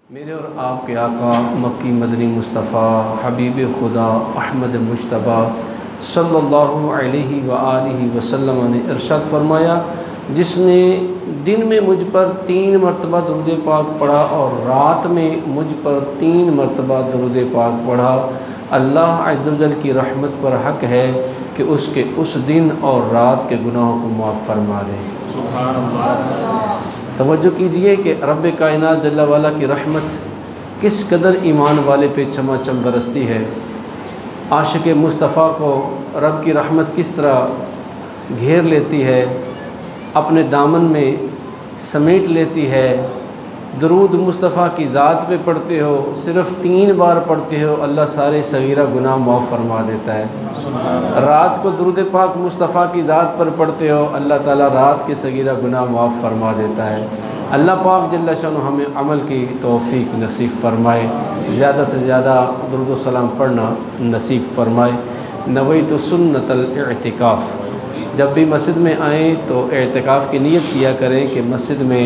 मेरे और आपके आका मक्की मदनी मुस्तफ़ा हबीब खुदा अहमद मुश्तबा सल्लल्लाहु अलैहि व आलिहि वसल्लम ने इरशाद फरमाया, जिसने दिन में मुझ पर 3 मरतबा दुरूद पाक पढ़ा और रात में मुझ पर 3 मरतबा दुरूद पाक पढ़ा, अल्लाह अज़्ज़ व जल की रहमत पर हक़ है कि उसके उस दिन और रात के गुनाहों को माफ़ फरमा दे। सुभान अल्लाह। तवज्जो कीजिए कि रब्ब कायनात जल्ला वाला की रहमत किस कदर ईमान वाले पे चमाचम बरसती है। आशिक़ मुस्तफ़ा को रब की रहमत किस तरह घेर लेती है, अपने दामन में समेट लेती है। दरूद मुस्तफ़ा की ज़ात पे पढ़ते हो, सिर्फ़ 3 बार पढ़ते हो, अल्लाह सारे सगीरा गुनाह माफ़ फरमा देता है। रात को दरूद पाक मुस्तफ़ा की ज़ात पर पढ़ते हो, अल्लाह ताला रात के सगीरा गुनाह माफ़ फरमा देता है। अल्लाह पाक जल्ला शानु हमें अमल की तौफ़ीक नसीब फ़रमाए, ज़्यादा से ज़्यादा दुरूद व सलाम पढ़ना नसीब फ़रमाए। नवैतु सुन्नतल इतिकाफ़, जब भी मस्जिद में आएँ तो एतिकाफ़ की नीयत किया करें कि मस्जिद में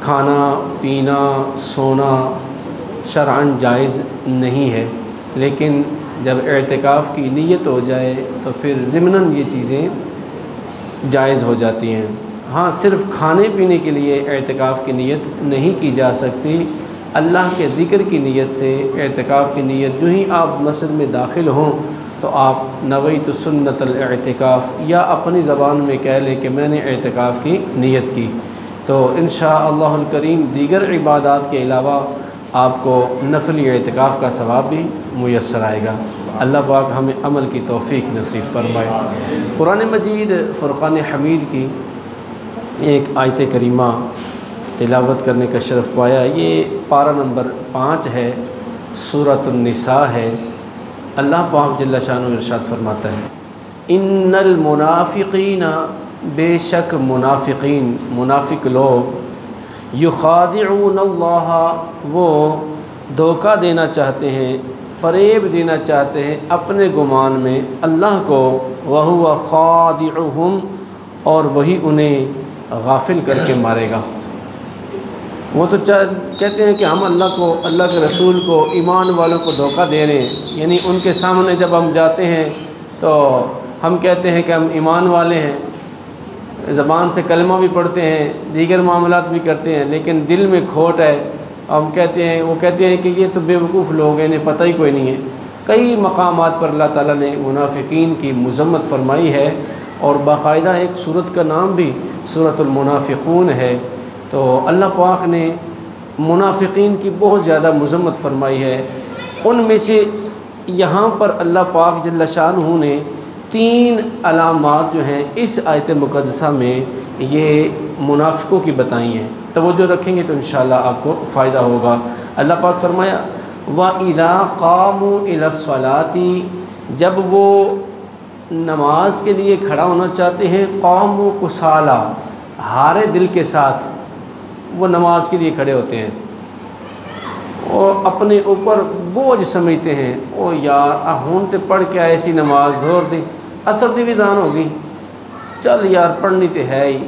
खाना पीना सोना शरअन जायज़ नहीं है, लेकिन जब एतिकाफ़ की नीयत हो जाए तो फिर ज़िम्नन ये चीज़ें जायज़ हो जाती हैं। हाँ, सिर्फ़ खाने पीने के लिए एतिकाफ़ की नीयत नहीं की जा सकती। अल्लाह के ज़िक्र की नीयत से एतिकाफ़ की नीयत जो ही आप मस्जिद में दाखिल हों तो आप नवैतु सुन्नतल इतिकाफ़ या अपनी ज़बान में कह लें कि मैंने एतिकाफ़ की नीयत की, तो इंशाअल्लाहुल करीम दीगर इबादात के अलावा आपको नफली एतिकाफ़ का सवाब भी मुयस्सर आएगा। अल्लाह पाक हमें अमल की तौफ़ीक नसीब फ़रमाए। कुरान मजीद फ़ुरक़ान हमीद की एक आयत करीमा तिलावत करने का शरफ़ पाया। ये पारा नंबर 5 है, सूरतुन निसा है। अल्लाह पाक जल्ला शानु इरशाद फरमाता है, इन्नल मुनाफ़िक़ीना, बेशक मुनाफ़िक़ीन मुनाफिक लोग, युख़ादिऊनल्लाह, वो धोखा देना चाहते हैं, फ़रेब देना चाहते हैं अपने गुमान में अल्लाह को, वहुवा ख़ादिउहुम, और वही उन्हें गाफिल करके मारेगा। वो तो कहते हैं कि हम अल्लाह को, अल्लाह के रसूल को, ईमान वालों को धोखा दे रहे हैं। यानी उनके सामने जब हम जाते हैं तो हम कहते हैं कि हम ईमान वाले हैं, ज़बान से कलमा भी पढ़ते हैं, दीगर मामलात भी करते हैं, लेकिन दिल में खोट है। हम कहते हैं, वो कहते हैं कि ये तो बेवकूफ़ लोग हैं, इन्हें पता ही कोई नहीं है। कई मकामात पर अल्लाह ताला ने मुनाफिकीन की मज़म्मत फरमाई है और बाकायदा एक सूरत का नाम भी सूरतुल मुनाफिकून है। तो अल्लाह पाक ने मुनाफिकीन की बहुत ज़्यादा मज़म्मत फरमाई है। उनमें से यहाँ पर अल्लाह पाक जल्ला शानुहु ने 3 अलामात जो हैं इस आयत मुक़द्दसा में ये मुनाफिकों की बताई हैं। तवज्जो रखेंगे तो इंशाअल्लाह आपको फ़ायदा होगा। अल्लाह पाक फरमाया, व इज़ा क़ामू इलस्सलाती, जब वो नमाज के लिए खड़ा होना चाहते हैं, क़ामू कुसाला, हारे दिल के साथ वो नमाज के लिए खड़े होते हैं और अपने ऊपर बोझ समझते हैं, ओ यार हूँ तो पढ़ के ऐसी नमाज जोर दी, असर की भी जान होगी, चल यार पढ़नी तो है ही।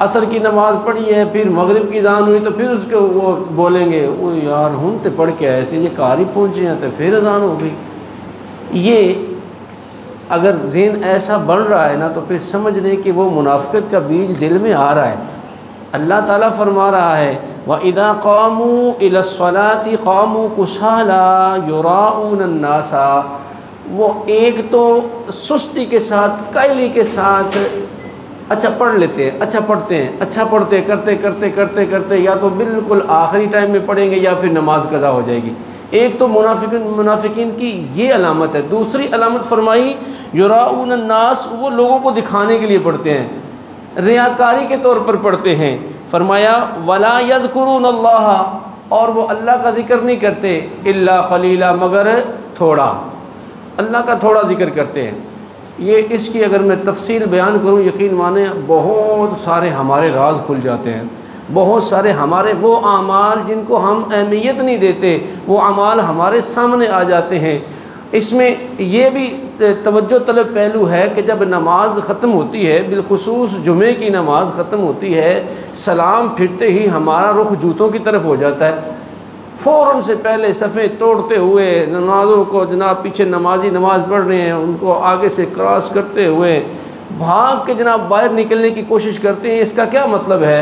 असर की नमाज पढ़ी है, फिर मगरिब की जान हुई तो फिर उसके वो बोलेंगे, ओ यार हूँ तो पढ़ के ऐसे ये कार ही पहुँचे हैं तो फिर अजान हो गई। ये अगर ज़हन ऐसा बन रहा है ना तो फिर समझ लें कि वो मुनाफ़िक़त का बीज दिल में आ रहा है। अल्लाह ताला फरमा रहा है, व इज़ा क़ामू इलस्सलाति क़ामू कुसाला युराऊनन नासा, वो एक तो सुस्ती के साथ, कायली के साथ अच्छा पढ़ लेते हैं, अच्छा पढ़ते हैं, अच्छा पढ़ते करते करते करते करते या तो बिल्कुल आखिरी टाइम में पढ़ेंगे या फिर नमाज कज़ा हो जाएगी। एक तो मुनाफिकीन की ये अलामत है। दूसरी अलामत फरमाई, युराऊनन नास, वो लोगों को दिखाने के लिए पढ़ते हैं, रियाकारी के तौर पर पढ़ते हैं। फरमाया, वला यज़कुरूनल्लाह, और वो अल्लाह का ज़िक्र नहीं करते, इल्ला क़लीला, मगर थोड़ा, अल्लाह का थोड़ा ज़िक्र करते हैं। ये इसकी अगर मैं तफसील बयान करूँ, यकीन माने बहुत सारे हमारे राज खुल जाते हैं। बहुत सारे हमारे वो अमाल जिनको हम अहमियत नहीं देते, वो अमाल हमारे सामने आ जाते हैं। इसमें ये भी तवज्जो तलब पहलू है कि जब नमाज ख़त्म होती है, बिलखुसूस जुमे की नमाज ख़त्म होती है, सलाम फिरते ही हमारा रुख जूतों की तरफ हो जाता है। फ़ौरन से पहले सफ़े तोड़ते हुए नमाज़ों को, जनाब पीछे नमाजी नमाज़ पढ़ रहे हैं उनको आगे से क्रॉस करते हुए भाग के जनाब बाहर निकलने की कोशिश करते हैं। इसका क्या मतलब है?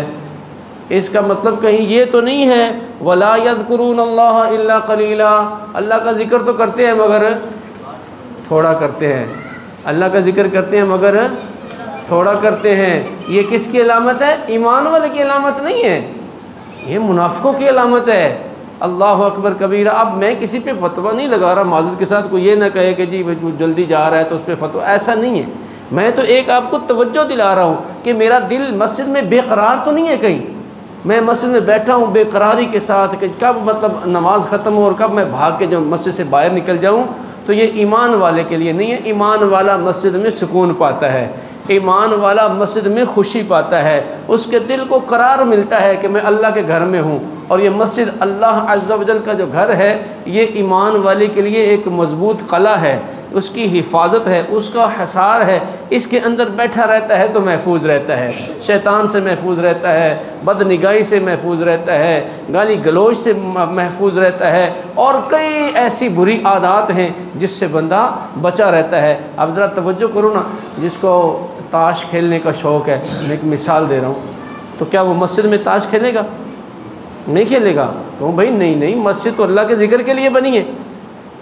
इसका मतलब कहीं ये तो नहीं है वला यज़कुरूनल्लाह इल्ला क़लीला, अल्लाह का ज़िक्र तो करते हैं मगर थोड़ा करते हैं, अल्लाह का ज़िक्र करते हैं मगर थोड़ा करते हैं। ये किसकी अलामत है? ईमान वाले की अलामत नहीं है, ये मुनाफिकों की अलामत है। अल्लाह अकबर कबीरा। अब मैं किसी पे फतवा नहीं लगा रहा माज़ूर के साथ, कोई ये ना कहे कि जी वो जल्दी जा रहा है तो उस पर फतवा, ऐसा नहीं है। मैं तो एक आपको तवज्जो दिला रहा हूँ कि मेरा दिल मस्जिद में बेकरार तो नहीं है कहीं। मैं मस्जिद में बैठा हूँ बेकरारी के साथ कि कब मतलब नमाज ख़त्म हो और कब मैं भाग के जो मस्जिद से बाहर निकल जाऊँ, तो ये ईमान वाले के लिए नहीं है। ईमान वाला मस्जिद में सुकून पाता है, ईमान वाला मस्जिद में खुशी पाता है, उसके दिल को करार मिलता है कि मैं अल्लाह के घर में हूँ। और ये मस्जिद अल्लाह अज़्ज़ा वजल का जो घर है, ये ईमान वाले के लिए एक मज़बूत क़ला है, उसकी हिफाजत है, उसका हिसार है। इसके अंदर बैठा रहता है तो महफूज रहता है, शैतान से महफूज रहता है, बदनिगाही से महफूज रहता है, गाली गलोच से महफूज रहता है, और कई ऐसी बुरी आदत हैं जिससे बंदा बचा रहता है। अब ज़रा तवज्जो करो ना, जिसको ताश खेलने का शौक़ है, मैं एक मिसाल दे रहा हूँ, तो क्या वो मस्जिद में ताश खेलेगा? नहीं खेलेगा। तो भाई नहीं, मस्जिद तो अल्लाह के ज़िक्र के लिए बनी है।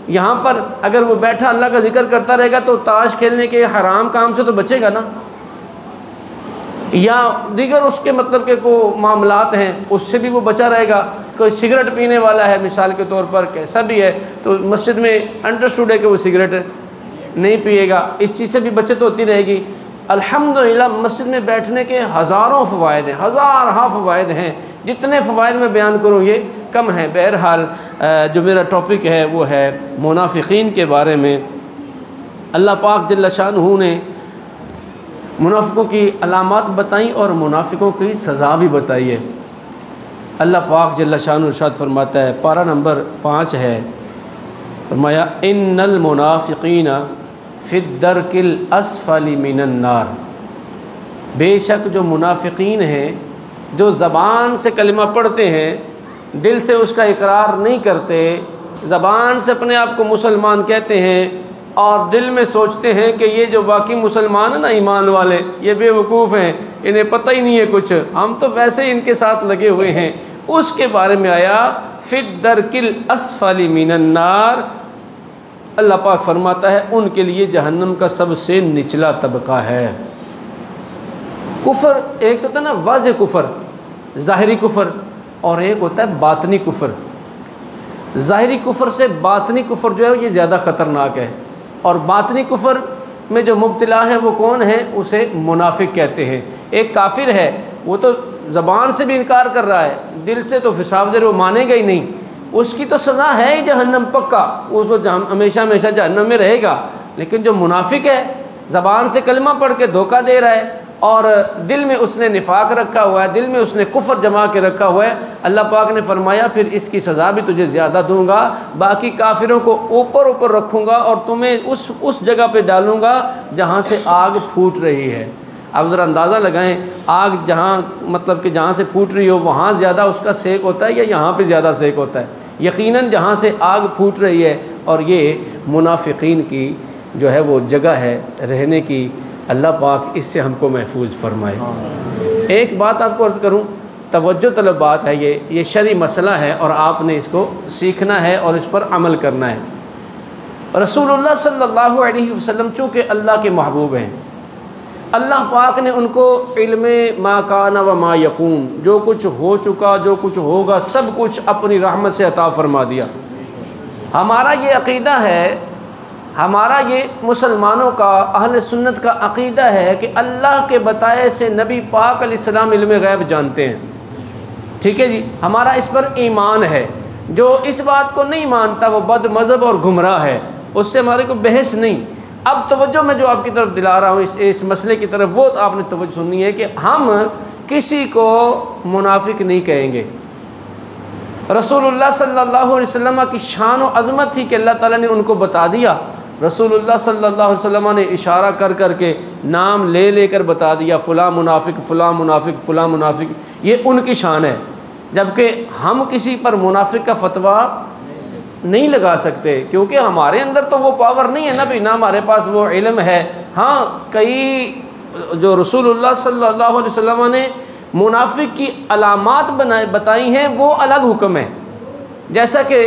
यहाँ पर अगर वो बैठा अल्लाह का जिक्र करता रहेगा तो ताश खेलने के हराम काम से तो बचेगा ना, या दीगर उसके मतलब के को मामलात हैं उससे भी वो बचा रहेगा। कोई सिगरेट पीने वाला है मिसाल के तौर पर, कैसा भी है, तो मस्जिद में अंडरस्टूड है कि वो सिगरेट नहीं पिएगा, इस चीज़ से भी बचत होती रहेगी। अल्हम्दुलिल्लाह मस्जिद में बैठने के हज़ारों फ़वाइद हैं, हज़ार फ़वाइद हैं, जितने फ़वाइद में बयान करूँ ये कम है। बहरहाल जो मेरा टॉपिक है वो है मुनाफिकीन के बारे में। अल्लाह पाक जल्ल शानहू ने मुनाफिकों की अलामात बताई और मुनाफिकों की सज़ा भी बताई है। अल्लाह पाक जल्ल शानहू इरशाद फरमाता है, पारा नंबर 5 है, फरमाया इन्नल मुनाफिकीन फ़िद्दरकिल अस्फली मिनन नार। बेशक जो मुनाफिकीन हैं, जो ज़बान से कलिमा पढ़ते हैं, दिल से उसका इकरार नहीं करते, ज़बान से अपने आप को मुसलमान कहते हैं और दिल में सोचते हैं कि ये जो बाकी मुसलमान हैं ना ईमान वाले, ये बेवकूफ़ हैं, इन्हें पता ही नहीं है कुछ, हम तो वैसे ही इनके साथ लगे हुए हैं। उसके बारे में आया फ़िद्दरकिल अस्फली मिनन नार। अल्लाह पाक फरमाता है उनके लिए जहन्नम का सबसे निचला तबका है। कुफ़र एक तो होता है ना वाज़े कुफ़र, ज़ाहिरी कुफ़र, और एक होता है बातनी कुफ़र। ज़ाहिरी कुफ़र से बातनी कुफ़र जो है ये ज़्यादा ख़तरनाक है, और बातनी कुफ़र में जो मुब्तला है वो कौन है? उसे मुनाफिक कहते हैं। एक काफिर है, वो तो ज़बान से भी इनकार कर रहा है, दिल से तो फिसावदर वो मानेगा ही नहीं, उसकी तो सज़ा है ही जहन्नम पक्का, उसको हमेशा हमेशा जहन्नम में रहेगा। लेकिन जो मुनाफिक है, ज़बान से कलमा पढ़ के धोखा दे रहा है और दिल में उसने निफाक रखा हुआ है, दिल में उसने कुफ्र जमा के रखा हुआ है, अल्लाह पाक ने फरमाया फिर इसकी सज़ा भी तुझे ज़्यादा दूंगा, बाकी काफिरों को ऊपर ऊपर रखूँगा और तुम्हें उस जगह पे डालूँगा जहाँ से आग फूट रही है। अब ज़रा अंदाज़ा लगाएं, आग जहाँ मतलब कि जहाँ से फूट रही हो वहाँ ज़्यादा उसका सेक होता है या यहाँ पे ज़्यादा सेक होता है? यकीनन जहाँ से आग फूट रही है। और ये मुनाफिकीन की जो है वो जगह है रहने की, अल्लाह पाक इससे हमको महफूज फरमाए। एक बात आपको अर्ज़ करूँ, तवज्जो तलब बात है, ये शरई मसला है और आपने इसको सीखना है और इस पर अमल करना है। रसूलुल्लाह सल्लल्लाहु अलैहि वसल्लम चूँकि अल्लाह के महबूब हैं, अल्लाह पाक ने उनको इल्मे मा काना व मा यकून, जो कुछ हो चुका जो कुछ होगा सब कुछ अपनी रहमत से अता फ़रमा दिया। हमारा ये अक़ीदा है, हमारा ये मुसलमानों का अहले सुन्नत का अक़ीदा है कि अल्लाह के बताए से नबी पाक अलैहिस्सलाम इल्मे गैब जानते हैं। ठीक है जी, हमारा इस पर ईमान है। जो इस बात को नहीं मानता वो बद मज़हब और गुमराह है, उससे हमारे को बहस नहीं। अब तवज्जो मैं जो आपकी तरफ दिला रहा हूँ इस मसले की तरफ, वो आपने तवज्जो सुननी है कि हम किसी को मुनाफिक नहीं कहेंगे। रसूलुल्लाह सल्लल्लाहु अलैहि वसल्लम की शान और अज़मत थी कि अल्लाह ताला ने उनको बता दिया। रसूलुल्लाह सल्लल्लाहु अलैहि वसल्लम ने इशारा कर कर के नाम ले लेकर बता दिया, फ़ुलां मुनाफिक, फ़ुलां मुनाफिक, फ़ुलां मुनाफिक। ये उनकी शान है, जबकि हम किसी पर मुनाफिक का फतवा नहीं लगा सकते, क्योंकि हमारे अंदर तो वो पावर नहीं है ना भी, ना हमारे पास वो इल्म है। हाँ, कई जो रसूलुल्लाह सल्लल्लाहु अलैहि वसल्लम ने मुनाफिक की अलामात बताई हैं, वो अलग हुक्म है। जैसा कि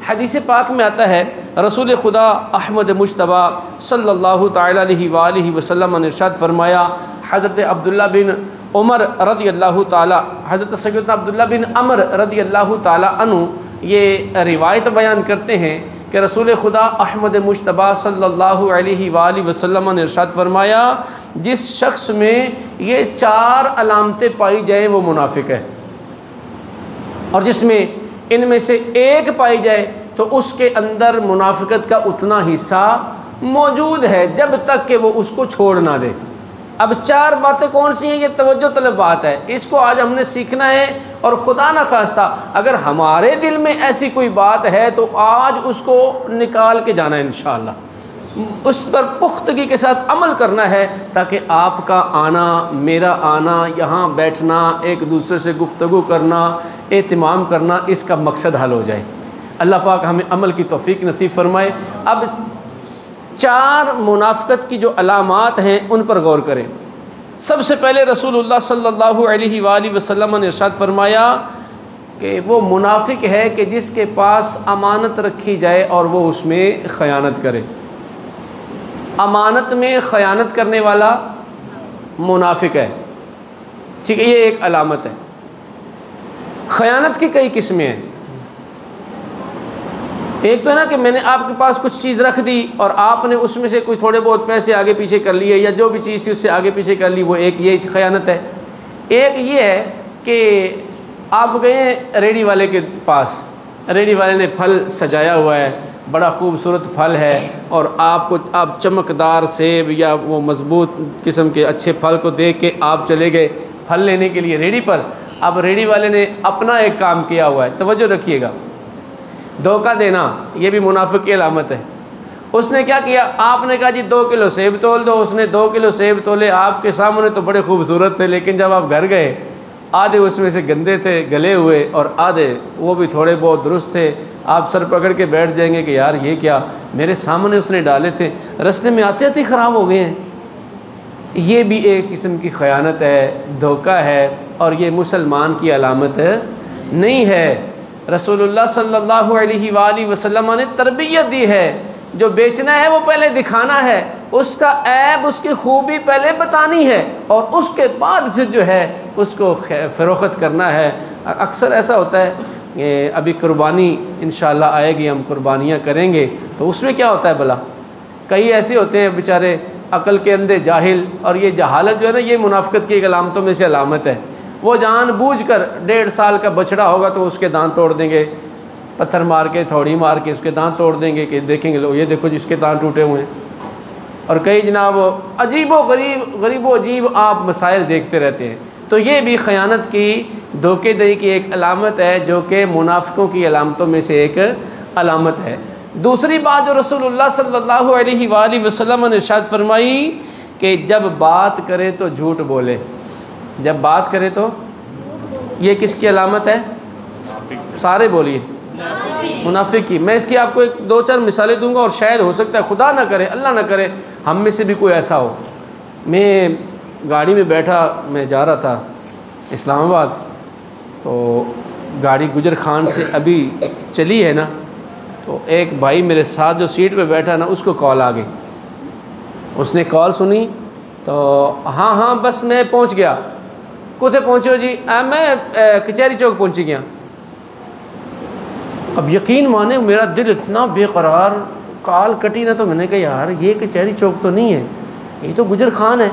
हदीस पाक में आता है, रसूल खुदा अहमद मुश्तबा सल्लल्लाहु ताला अलैहि वसल्लम ने इरशाद फरमाया, हज़रत अब्दुल्ला बिन उमर रज़ी अल्लाह ताला, हज़रत सैयदना अब्दुल्ला बिन अमर रज़ी अल्लाह ताला अन्हु ये रिवायत बयान करते हैं कि रसूल खुदा अहमद मुश्तबा सल्लल्लाहु अलैहि वसल्लम ने इरशाद फरमाया, जिस शख्स में ये 4 अलामतें पाई जाएँ वो मुनाफिक है, और जिसमें इनमें से एक पाई जाए तो उसके अंदर मुनाफिकत का उतना हिस्सा मौजूद है जब तक कि वो उसको छोड़ ना दे। अब 4 बातें कौन सी हैं, ये तवज्जो तलब बात है, इसको आज हमने सीखना है। और खुदा न खास्ता अगर हमारे दिल में ऐसी कोई बात है तो आज उसको निकाल के जाना है इंशाअल्लाह, उस पर पुख्तगी के साथ अमल करना है, ताकि आपका आना, मेरा आना, यहाँ बैठना, एक दूसरे से गुफ्तगू करना, एहतिमाम करना, इसका मकसद हल हो जाए। अल्लाह पाक हमें अमल की तौफीक नसीब फरमाए। अब 4 मुनाफिकत की जो अलामात हैं उन पर गौर करें। सबसे पहले रसूलुल्लाह सल्लल्लाहु अलैहि वसल्लम ने इरशाद फरमाया कि वो मुनाफिक है कि जिसके पास अमानत रखी जाए और वो उसमें ख़यानत करे। अमानत में ख़यानत करने वाला मुनाफिक है, ठीक है, ये एक अलामत है। ख़यानत की कई किस्में हैं। एक तो है ना कि मैंने आपके पास कुछ चीज़ रख दी और आपने उसमें से कोई थोड़े बहुत पैसे आगे पीछे कर लिए, या जो भी चीज़ थी उससे आगे पीछे कर ली, वो एक ये ख़यानत है। एक ये है कि आप गए रेडी वाले के पास, रेडी वाले ने फल सजाया हुआ है, बड़ा खूबसूरत फल है, और आप चमकदार सेब या वो मज़बूत किस्म के अच्छे फल को देख के आप चले गए फल लेने के लिए रेडी पर। अब रेडी वाले ने अपना एक काम किया हुआ है, तवज्जो रखिएगा, धोखा देना ये भी मुनाफिक की अलामत है। उसने क्या किया, आपने कहा जी 2 किलो सेब तोल दो, उसने 2 किलो सेब तोले, आपके सामने तो बड़े खूबसूरत थे, लेकिन जब आप घर गए आधे उसमें से गंदे थे, गले हुए, और आधे वो भी थोड़े बहुत दुरुस्त थे। आप सर पकड़ के बैठ जाएंगे कि यार ये क्या, मेरे सामने उसने डाले थे, रास्ते में आते आते ख़राब हो गए हैं। ये भी एक किस्म की ख़यानत है, धोखा है, और ये मुसलमान की अलामत नहीं है। रसूलुल्लाह सल्लल्लाहु अलैहि वसल्लम ने तरबियत दी है, जो बेचना है वो पहले दिखाना है, उसका ऐब, उसकी खूबी पहले बतानी है, और उसके बाद फिर जो है उसको फ़रोख्त करना है। अक्सर ऐसा होता है, अभी कुर्बानी इंशाअल्लाह आएगी, हम कुर्बानियाँ करेंगे, तो उसमें क्या होता है भला, कई ऐसे होते हैं बेचारे अकल के अंधे जाहिल, और ये जहालत जो है ना, ये मुनाफिकत की अलामतों में से अलामत है। वो जानबूझकर 1.5 साल का बछड़ा होगा तो उसके दांत तोड़ देंगे, पत्थर मार के, थोड़ी मार के उसके दांत तोड़ देंगे कि देखेंगे लोग, ये देखो जिसके दांत टूटे हुए हैं। और कई जनाब गरीबो अजीब आप मसाइल देखते रहते हैं। तो ये भी ख़यानत की, धोखेदही की एक अलामत है, जो कि मुनाफिकों की अलामतों में से एक अलामत है। दूसरी बात जो रसूलुल्लाह सल्लल्लाहु अलैहि वसल्लम ने इरशाद फरमाई कि जब बात करे तो झूठ बोले, जब बात करे तो, ये किसकी अलामत है? सारे बोलिए, मुनाफिक की। मैं इसकी आपको 2-4 मिसालें दूंगा, और शायद हो सकता है, खुदा ना करे, अल्लाह ना करे, हम में से भी कोई ऐसा हो। मैं गाड़ी में बैठा, मैं जा रहा था इस्लामाबाद, तो गाड़ी गुजर खान से अभी चली है ना, तो एक भाई मेरे साथ जो सीट पे बैठा ना, उसको कॉल आ गई। उसने कॉल सुनी तो हाँ बस मैं पहुंच गया। कुत्थे पहुँचे हो जी? मैं कचहरी चौक पहुँची गया। अब यकीन माने मेरा दिल इतना बेकरार, कॉल कटी ना, तो मैंने कहा यार ये कचहरी चौक तो नहीं है, ये तो गुजर खान है।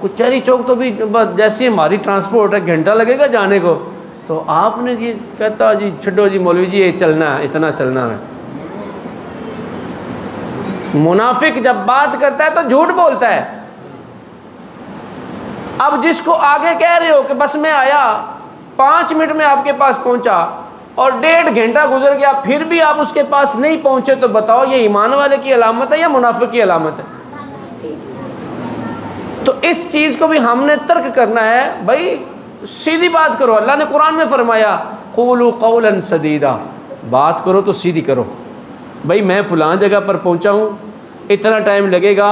कचहरी चौक तो भी जैसे हमारी ट्रांसपोर्ट है, घंटा लगेगा जाने को। तो आपने जी कहता जी छड्डो जी मौलवी जी, ये चलना है, इतना चलना है। मुनाफिक जब बात करता है तो झूठ बोलता है। अब जिसको आगे कह रहे हो कि बस मैं आया, 5 मिनट में आपके पास पहुंचा, और 1.5 घंटा गुजर गया फिर भी आप उसके पास नहीं पहुंचे, तो बताओ ये ईमान वाले की अलामत है या मुनाफिक की अलामत है? तो इस चीज़ को भी हमने तर्क करना है। भाई सीधी बात करो, अल्लाह ने कुरान में फरमाया क़ूलू क़ौलन सदीदा, बात करो तो सीधी करो। भाई मैं फ़लाँ जगह पर पहुंचा हूँ, इतना टाइम लगेगा,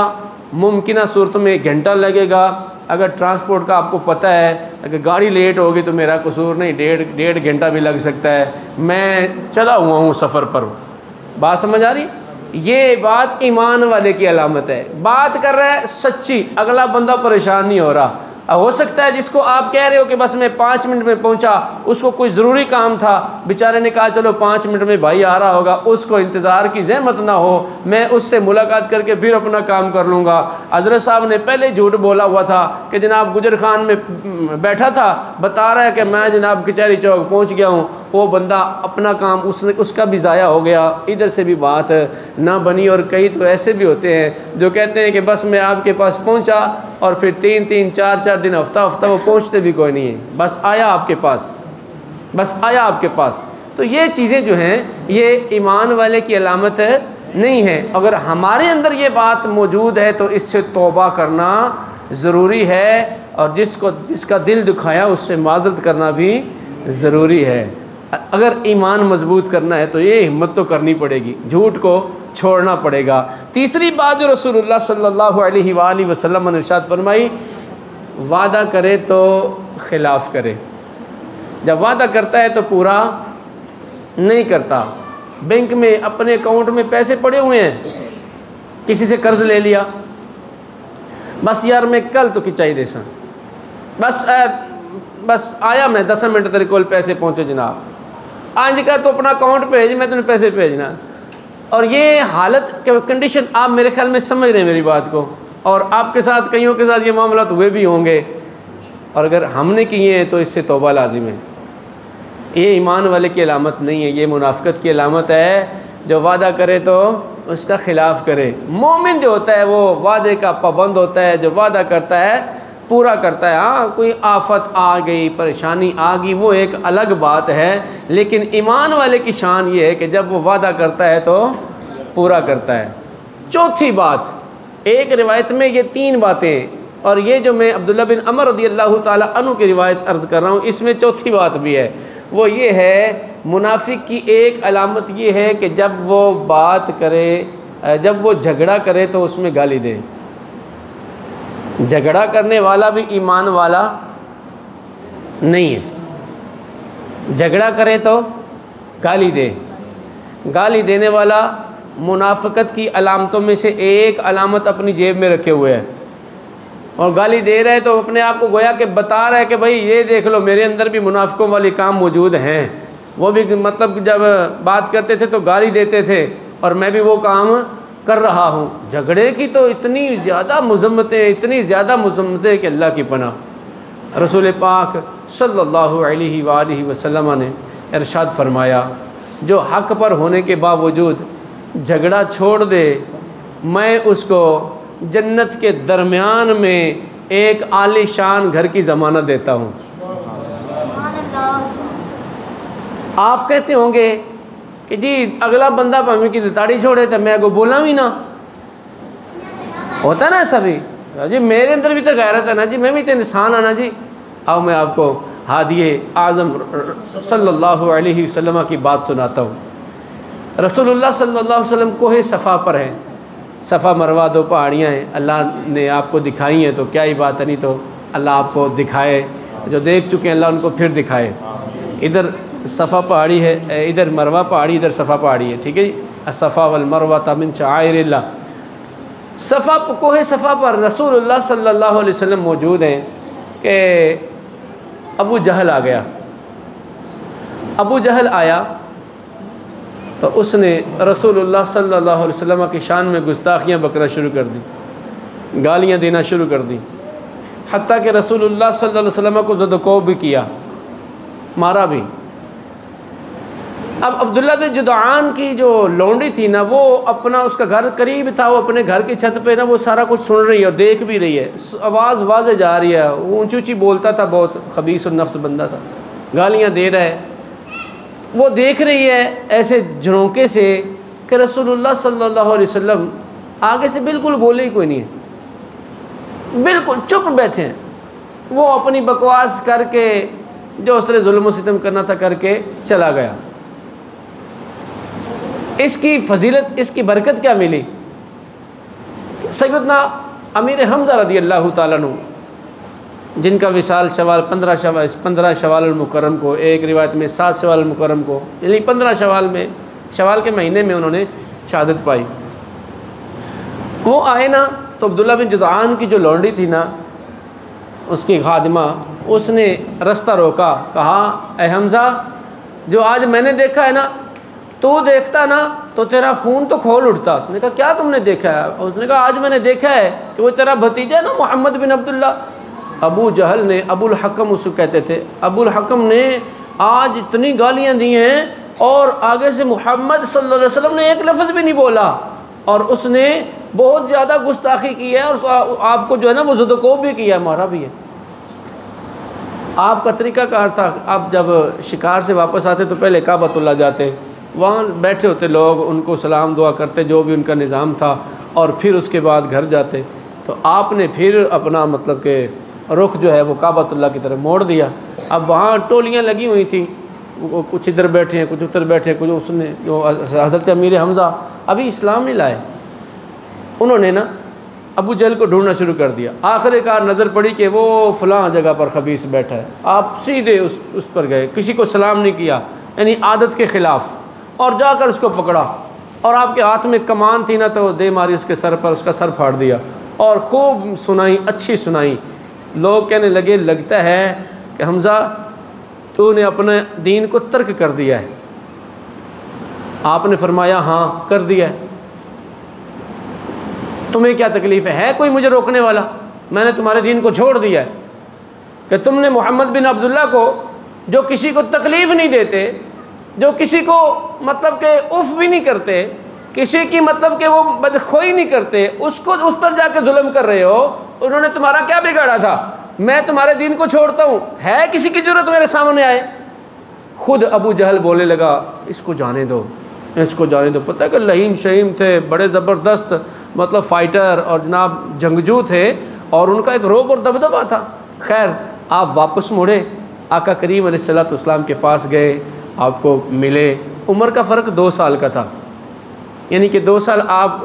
मुमकिन सूरत में 1 घंटा लगेगा। अगर ट्रांसपोर्ट का आपको पता है, अगर गाड़ी लेट होगी तो मेरा कसूर नहीं, 1.5 घंटा भी लग सकता है, मैं चला हुआ हूँ, सफ़र पर हूँ। बात समझ आ रही? ये बात ईमान वाले की अलामत है। बात कर रहा है सच्ची, अगला बंदा परेशान नहीं हो रहा। हो सकता है जिसको आप कह रहे हो कि बस मैं 5 मिनट में पहुंचा, उसको कोई ज़रूरी काम था, बेचारे ने कहा चलो 5 मिनट में भाई आ रहा होगा, उसको इंतज़ार की ज़हमत ना हो, मैं उससे मुलाकात करके फिर अपना काम कर लूँगा। हज़रत साहब ने पहले झूठ बोला हुआ था कि जनाब गुजर खान में बैठा था, बता रहा है कि मैं जनाब कचहरी चौक पहुँच गया हूँ। वो बंदा अपना काम उसका भी ज़ाया हो गया, इधर से भी बात ना बनी। और कई तो ऐसे भी होते हैं जो कहते हैं कि बस मैं आपके पास पहुंचा और फिर 3-3, 4-4 दिन, हफ्ता वो पहुंचते भी कोई नहीं है, बस आया आपके पास, बस आया आपके पास। तो ये चीज़ें जो हैं ये ईमान वाले की अलामत नहीं है। अगर हमारे अंदर ये बात मौजूद है तो इससे तौबा करना ज़रूरी है, और जिसका दिल दुखाया उससे माज़रत करना भी ज़रूरी है। अगर ईमान मजबूत करना है तो ये हिम्मत तो करनी पड़ेगी, झूठ को छोड़ना पड़ेगा। तीसरी बात जो रसूलुल्लाह सल्लल्लाहु अलैहि वसल्लम ने इरशाद फरमाई, वादा करे तो खिलाफ़ करे। जब वादा करता है तो पूरा नहीं करता। बैंक में अपने अकाउंट में पैसे पड़े हुए हैं, किसी से कर्ज़ ले लिया, बस यार मैं कल तो खिंचाई दे सा, बस आया मैं 10 मिनट तेरे को पैसे पहुँचे जनाब, आज कर तो अपना अकाउंट भेज, मैं तुम्हें पैसे भेजना। और ये हालत कंडीशन आप मेरे ख्याल में समझ रहे हैं मेरी बात को, और आपके साथ कईयों के साथ ये मामला हुए भी होंगे, और अगर हमने किए हैं तो इससे तौबा लाजिम है। ये ईमान वाले की अलामत नहीं है, ये मुनाफिकत की अलामत है। जो वादा करे तो उसका ख़िलाफ़ करे। मोमिन जो होता है वो वादे का पाबंद होता है, जो वादा करता है पूरा करता है। हाँ, कोई आफत आ गई, परेशानी आ गई, वो एक अलग बात है, लेकिन ईमान वाले की शान ये है कि जब वो वादा करता है तो पूरा करता है। चौथी बात, एक रिवायत में ये 3 बातें, और ये जो मैं अब्दुल्ला बिन अमर रज़ियल्लाहु ताला अन्हु की रिवायत अर्ज़ कर रहा हूँ, इसमें चौथी बात भी है। वो ये है, मुनाफिक की एक अलामत ये है कि जब वो बात करे, जब वो झगड़ा करे तो उसमें गाली दे। झगड़ा करने वाला भी ईमान वाला नहीं है। झगड़ा करे तो गाली दे। गाली देने वाला मुनाफिकत की अलामतों में से एक अलामत अपनी जेब में रखे हुए है, और गाली दे रहे तो अपने आप को गोया कि बता रहा है कि भाई ये देख लो मेरे अंदर भी मुनाफिकों वाले काम मौजूद हैं। वो भी मतलब जब बात करते थे तो गाली देते थे, और मैं भी वो काम कर रहा हूँ। झगड़े की तो इतनी ज़्यादा मज़म्मतें कि अल्लाह की पनाह। रसूल पाक सल्लल्लाहु अलैहि वसल्लम ने इरशाद फरमाया, जो हक़ पर होने के बावजूद झगड़ा छोड़ दे, मैं उसको जन्नत के दरमियान में एक आलीशान घर की ज़मानत देता हूँ। आप कहते होंगे कि जी अगला बंदा भाਵੇਂ की दाढ़ी छोड़े तो मैं को बोला भी ना, होता ना सभी जी, मेरे अंदर भी तो गैरत है ना जी, मैं भी तो इंसान आना जी। आओ मैं आपको हादिए आज़म सल्लल्लाहु अलैहि वसल्लम की बात सुनाता हूँ। रसूलुल्लाह सल्लल्लाहु अलैहि वसल्लम कोहे सफ़ा पर हैं। सफ़ा मरवा 2 पहाड़ियाँ हैं, अल्लाह ने आपको दिखाई हैं तो क्या ही बात है, नहीं तो अल्लाह आपको दिखाए, जो देख चुके हैं अल्लाह उनको फिर दिखाए। इधर सफ़ा पहाड़ी है, इधर मरवा पहाड़ी, इधर सफ़ा पहाड़ी है, ठीक है जी। असफ़ा वल मरवा मिन शाइरिल्लाह। सफ़ा कोहे सफ़ा पर रसूलुल्लाह सल्लल्लाहु अलैहि वसल्लम मौजूद हैं कि अबू जहल आ गया। अबू जहल आया तो उसने रसूलुल्लाह सल्लल्लाहु अलैहि वसल्लम की शान में गुस्ताखियाँ बकना शुरू कर दी, गालियाँ देना शुरू कर दी, हत्ता कि रसूलुल्लाह सल्लल्लाहु अलैहि वसल्लम को ज़दकोब भी किया, मारा भी। अब अब्दुल्ला बिन जुदआन की जो लौंडी थी ना, वो अपना, उसका घर करीब था, वो अपने घर की छत पे ना वो सारा कुछ सुन रही है और देख भी रही है। आवाज़ वाज़े जा रही है, वो ऊँची ऊँची बोलता था, बहुत खबीस और नफ्स बंदा था, गालियाँ दे रहा है। वो देख रही है ऐसे झरोंके से कि रसूलुल्लाह सल्लल्लाहु अलैहि वसल्लम आगे से बिल्कुल बोले ही कोई नहीं है, बिल्कुल चुप बैठे हैं। वो अपनी बकवास करके जो उसने जुल्म सितम करना था करके चला गया। इसकी फजीलत, इसकी बरकत क्या मिली? सैयदना अमीर हमज़ा रदी अल्लाह ताला अन्हु, जिनका विसाल शवाल 15 शवाल मुकर्रम को, एक रिवायत में 7 शवाल मुकर्रम को, यानी 15 शवाल के महीने में उन्होंने शहादत पाई। वो आए ना तो अब्दुल्ला बिन जुदआन की जो लौंडी थी ना, उसकी खादिमा, उसने रास्ता रोका, कहा ए हमज़ा, जो आज मैंने देखा है ना, तू देखता ना तो तेरा खून तो खोल उठता। उसने कहा क्या तुमने देखा है? उसने कहा आज मैंने देखा है कि वो तेरा भतीजा ना मोहम्मद बिन अब्दुल्ला, अबू जहल ने, अबुल हकम उसको कहते थे, अबुल हकम ने आज इतनी गालियाँ दी हैं और आगे से मोहम्मद सल्लल्लाहु अलैहि वसल्लम ने एक लफ्ज़ भी नहीं बोला, और उसने बहुत ज़्यादा गुस्ताखी की है और आपको जो है ना वो ज़ुदको भी किया, मारा भी है। आपका तरीक़ाकार था, आप जब शिकार से वापस आते तो पहले काबतुल्लाह जाते, वहाँ बैठे होते लोग, उनको सलाम दुआ करते, जो भी उनका निज़ाम था, और फिर उसके बाद घर जाते। तो आपने फिर अपना मतलब कि रुख जो है वो काबतुल्लाह की तरफ मोड़ दिया। अब वहाँ टोलियाँ लगी हुई थी, कुछ इधर बैठे हैं, कुछ उधर बैठे हैं, कुछ उसने जो हज़रत अमीर हमज़ा अभी इस्लाम नहीं लाए, उन्होंने ना अबू जहल को ढूंढना शुरू कर दिया। आखिरकार नज़र पड़ी कि वो फ़लाँ जगह पर खबीस बैठा है। आप सीधे उस पर गए, किसी को सलाम नहीं किया, यानी आदत के ख़िलाफ़, और जाकर उसको पकड़ा, और आपके हाथ में कमान थी ना तो दे मारी उसके सर पर, उसका सर फाड़ दिया, और खूब सुनाई, अच्छी सुनाई। लोग कहने लगे लगता है कि हमज़ा तूने अपने दीन को तर्क कर दिया है। आपने फरमाया हाँ कर दिया है। तुम्हें क्या तकलीफ़ है कोई मुझे रोकने वाला? मैंने तुम्हारे दीन को छोड़ दिया है। कि तुमने मोहम्मद बिन अब्दुल्ला को, जो किसी को तकलीफ़ नहीं देते, जो किसी को मतलब के उफ़ भी नहीं करते, किसी की मतलब के वो बदखोई नहीं करते, उसको उस पर जाकर जुल्म कर रहे हो। उन्होंने तुम्हारा क्या बिगाड़ा था? मैं तुम्हारे दीन को छोड़ता हूँ, है किसी की ज़रूरत मेरे सामने आए? खुद अबू जहल बोलने लगा इसको जाने दो, इसको जाने दो। पता है कि लहीम शहीम थे, बड़े ज़बरदस्त मतलब फ़ाइटर और जनाब जंगजू थे, और उनका एक रोब और दबदबा था। खैर आप वापस मुड़े, आका करीम अलैहिस्सलाम के पास गए, आपको मिले। उम्र का फ़र्क 2 साल का था, यानी कि 2 साल आप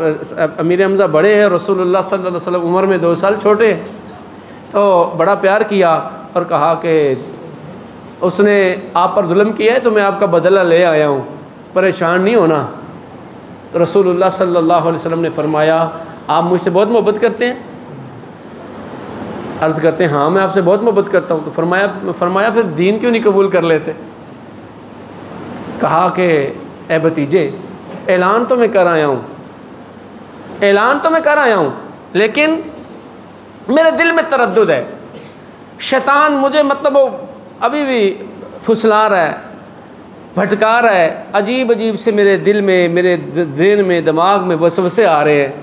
अमीर हमज़ा बड़े हैं, रसूलुल्लाह सल्लल्लाहु अलैहि वसल्लम उम्र में 2 साल छोटे हैं। तो बड़ा प्यार किया और कहा कि उसने आप पर जुल्म किया है तो मैं आपका बदला ले आया हूँ, परेशान नहीं होना। तो रसूलुल्लाह सल्लल्लाहु अलैहि वसल्लम ने फरमाया आप मुझसे बहुत मोहब्बत करते हैं? अर्ज़ करते हैं हाँ मैं आपसे बहुत मोहब्बत करता हूँ। तो फरमाया फिर दीन क्यों नहीं कबूल कर लेते? कहा कि ए भतीजे, ऐलान तो मैं कर आया हूँ, ऐलान तो मैं कर आया हूँ, लेकिन मेरे दिल में तरद्दुद है। शैतान मुझे मतलब वो अभी भी फुसला रहा है, भटका रहा है, अजीब अजीब से मेरे दिल में, मेरे ज़हन में, दिमाग में वसवसे आ रहे हैं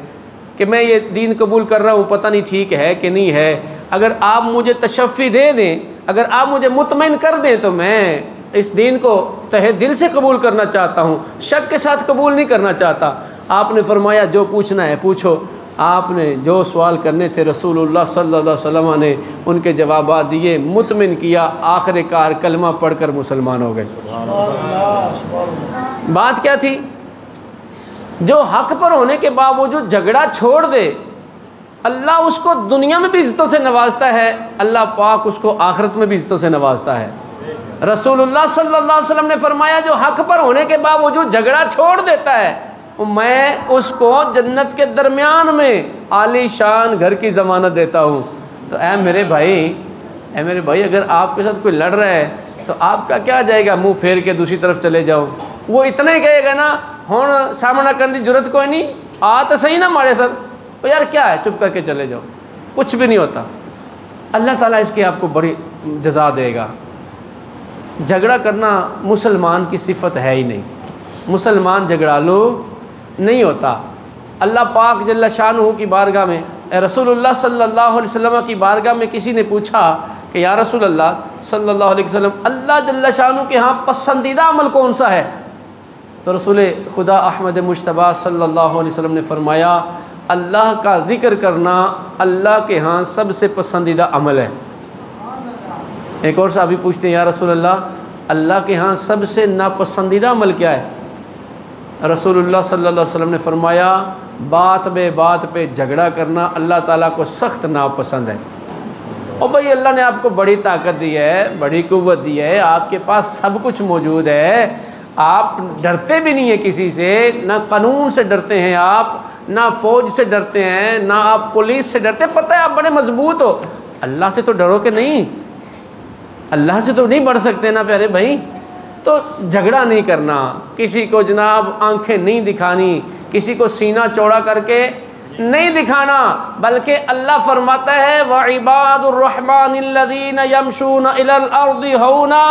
कि मैं ये दीन कबूल कर रहा हूँ, पता नहीं ठीक है कि नहीं है। अगर आप मुझे तशफ़ी दे दें, अगर आप मुझे मुतमईन कर दें तो मैं इस दीन को तहे दिल से कबूल करना चाहता हूँ, शक के साथ कबूल नहीं करना चाहता। आपने फरमाया जो पूछना है पूछो। आपने जो सवाल करने थे रसूलुल्लाह सल्लल्लाहु अलैहि वसल्लम ने उनके जवाब दिए, मुतमिन किया, आखिरकार कलमा पढ़कर मुसलमान हो गए। बात क्या थी? जो हक पर होने के बावजूद झगड़ा छोड़ दे, अल्लाह उसको दुनिया में भी इज़्ज़तों से नवाजता है, अल्लाह पाक उसको आखिरत में भी इज़्ज़तों से नवाजता है। रसूलुल्लाह सल्लल्लाहु अलैहि वसल्लम ने फरमाया जो हक पर होने के बावजूद झगड़ा छोड़ देता है, मैं उसको जन्नत के दरमियान में आलीशान घर की ज़मानत देता हूँ। तो ऐ मेरे भाई, अगर आपके साथ कोई लड़ रहा है तो आपका क्या जाएगा? मुंह फेर के दूसरी तरफ चले जाओ। वो इतना ही कहेगा ना, हुण सामना करने की जरूरत कोई नहीं, आ तो सही ना मारे सर, तो यार क्या है, चुप करके चले जाओ, कुछ भी नहीं होता। अल्लाह ताला इसकी आपको बड़ी जज़ा देगा। झगड़ा करना मुसलमान की सिफत है ही नहीं, मुसलमान झगड़ालू नहीं होता। अल्लाह पाक जल्ला शानहू की बारगाह में, रसूलुल्लाह सल्लल्लाहु अलैहि वसल्लम की बारगाह में किसी ने पूछा कि या रसूल अल्लाह सल्लल्लाहु अलैहि वसल्लम, अल्लाह जल्ल शानु के यहाँ पसंदीदा अमल कौन सा है? तो रसूल खुदा अहमद मुश्तबा सल्लल्लाहु अलैहि वसल्लम ने फरमाया, अल्लाह का ज़िक्र करना अल्लाह के यहाँ सबसे पसंदीदा अमल है। एक और साहबी पूछते हैं, या रसूल अल्लाह, अल्लाह के यहाँ सबसे नापसंदीदा अमल क्या है? रसूलुल्लाह सल्लल्लाहु अलैहि वसल्लम ने फरमाया, बात बे बात पे झगड़ा करना अल्लाह ताला को सख्त नापसंद है। और भाई अल्लाह ने आपको बड़ी ताकत दी है, बड़ी कुव्वत दी है, आपके पास सब कुछ मौजूद है, आप डरते भी नहीं है किसी से, ना कानून से डरते हैं आप, ना फ़ौज से डरते हैं, ना आप पुलिस से डरते, पता है आप बड़े मजबूत हो, अल्लाह से तो डरो कि नहीं? अल्लाह से तो नहीं बढ़ सकते ना प्यारे भाई। तो झगड़ा नहीं करना, किसी को जनाब आंखें नहीं दिखानी, किसी को सीना चौड़ा करके नहीं दिखाना, बल्कि अल्लाह फरमाता है व इबादुर्रहमानिल्लज़ीना यमशूना इलल अर्दि हौना,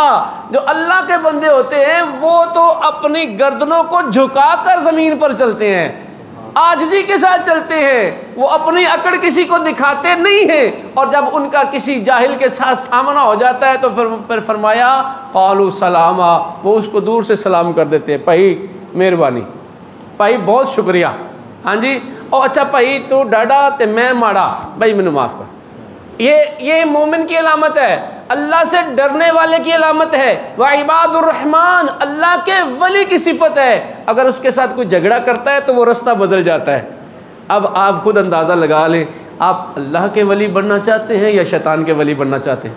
जो अल्लाह के बंदे होते हैं वो तो अपनी गर्दनों को झुकाकर ज़मीन पर चलते हैं, आजिज़ी के साथ चलते हैं, वो अपनी अकड़ किसी को दिखाते नहीं हैं। और जब उनका किसी जाहिल के साथ सामना हो जाता है तो फिर फरमाया क़ालू सलामा, वो उसको दूर से सलाम कर देते हैं, भाई मेहरबानी, भाई बहुत शुक्रिया, हाँ जी, और अच्छा भाई तू डाडा तो मैं माड़ा, भाई मैंने माफ़ कर। ये मोमिन की अलामत है, अल्लाह से डरने वाले की अलामत है। व इबादुर्रहमान, अल्लाह के वली की सिफत है। अगर उसके साथ कोई झगड़ा करता है तो वो रास्ता बदल जाता है। अब आप खुद अंदाज़ा लगा लें, आप अल्लाह के वली बनना चाहते हैं या शैतान के वली बनना चाहते हैं?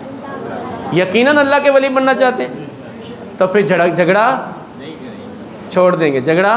यकीनन अल्लाह के वली बनना चाहते हैं, तो फिर झगड़ा छोड़ देंगे, झगड़ा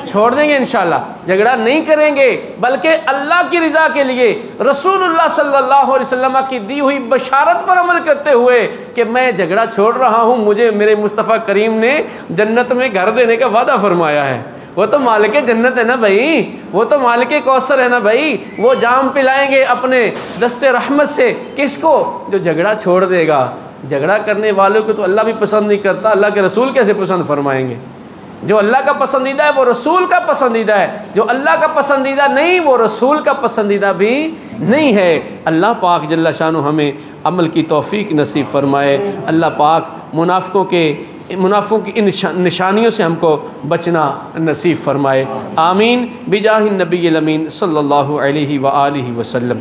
छोड़ देंगे इंशाल्लाह, झगड़ा नहीं करेंगे, बल्कि अल्लाह की रज़ा के लिए रसूलुल्लाह सल्लल्लाहु अलैहि वसल्लम की दी हुई बशारत पर अमल करते हुए कि मैं झगड़ा छोड़ रहा हूँ, मुझे मेरे मुस्तफ़ा करीम ने जन्नत में घर देने का वादा फरमाया है। वो तो मालिक जन्नत है ना भाई, वो तो मालिक कौसर है ना भाई, वो जाम पिलाएंगे अपने दस्ते रहमत से किसको? जो झगड़ा छोड़ देगा। झगड़ा करने वालों को तो अल्लाह भी पसंद नहीं करता, अल्लाह के रसूल कैसे पसंद फरमाएंगे? जो अल्लाह का पसंदीदा है वो रसूल का पसंदीदा है, जो अल्लाह का पसंदीदा नहीं वो रसूल का पसंदीदा भी नहीं है। अल्लाह पाक जल्ला शानु हमें अमल की तौफीक नसीब फरमाए। अल्लाह पाक मुनाफिकों की इन निशानियों से हमको बचना नसीब फरमाए। आमीन बिजाहिन नबी अमीन सल्लल्लाहु अलैहि व आलिहि वसल्लम।